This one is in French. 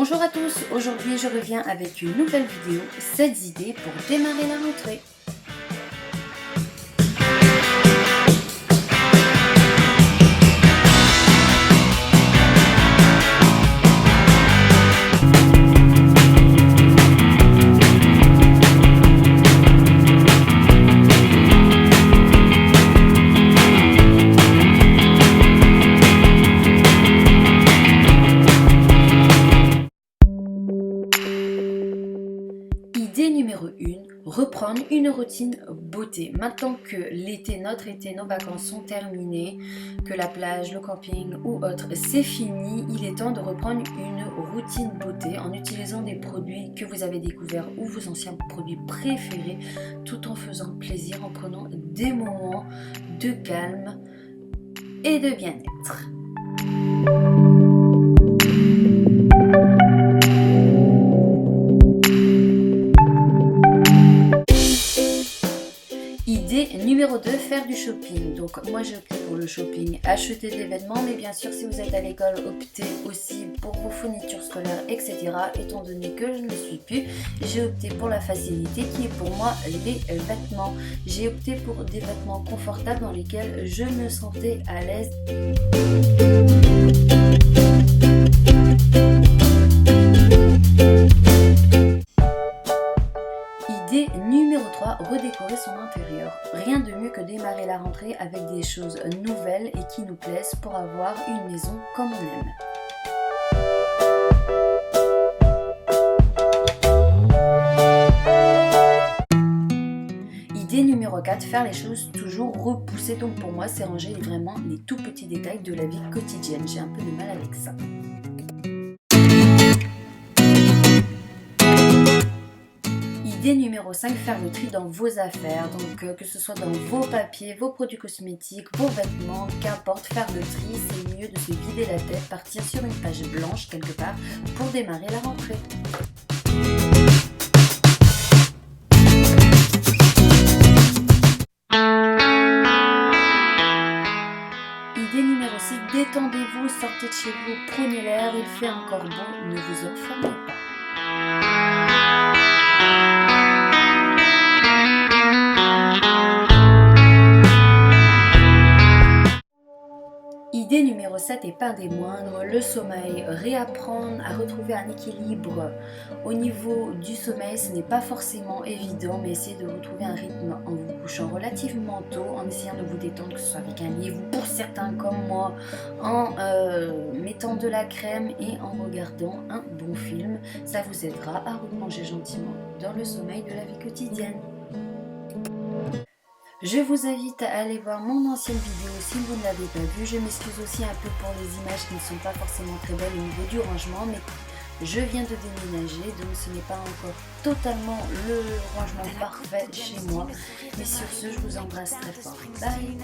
Bonjour à tous, aujourd'hui je reviens avec une nouvelle vidéo, 7 idées pour démarrer la rentrée. Idée numéro 1, reprendre une routine beauté. Maintenant que notre été, nos vacances sont terminées, que la plage, le camping ou autre c'est fini, il est temps de reprendre une routine beauté en utilisant des produits que vous avez découverts ou vos anciens produits préférés, tout en faisant plaisir, en prenant des moments de calme et de bien-être. Idée numéro 2, faire du shopping. Donc moi j'ai opté pour le shopping, acheter des vêtements, mais bien sûr si vous êtes à l'école, optez aussi pour vos fournitures scolaires, etc. Étant donné que je ne le suis plus, j'ai opté pour la facilité qui est pour moi les vêtements. J'ai opté pour des vêtements confortables dans lesquels je me sentais à l'aise. Idée numéro 3, redécorer son intérieur. Rien de mieux que démarrer la rentrée avec des choses nouvelles et qui nous plaisent pour avoir une maison comme on aime. Idée numéro 4, faire les choses toujours repoussées. Donc pour moi, c'est ranger vraiment les tout petits détails de la vie quotidienne. J'ai un peu de mal avec ça. Idée numéro 5, faire le tri dans vos affaires, donc que ce soit dans vos papiers, vos produits cosmétiques, vos vêtements, qu'importe, faire le tri, c'est mieux de se vider la tête, partir sur une page blanche quelque part pour démarrer la rentrée. Idée numéro 6, détendez-vous, sortez de chez vous, prenez l'air, il fait encore beau, ne vous enfermez pas. Idée numéro 7 et pas des moindres, le sommeil. Réapprendre à retrouver un équilibre au niveau du sommeil, ce n'est pas forcément évident, mais essayez de retrouver un rythme en vous couchant relativement tôt, en essayant de vous détendre, que ce soit avec un livre, pour certains comme moi, en mettant de la crème et en regardant un bon film. Ça vous aidera à replonger gentiment dans le sommeil de la vie quotidienne. Je vous invite à aller voir mon ancienne vidéo si vous ne l'avez pas vue. Je m'excuse aussi un peu pour les images qui ne sont pas forcément très belles au niveau du rangement, mais je viens de déménager, donc ce n'est pas encore totalement le rangement parfait chez moi. Mais sur ce, je vous embrasse très fort. Bye!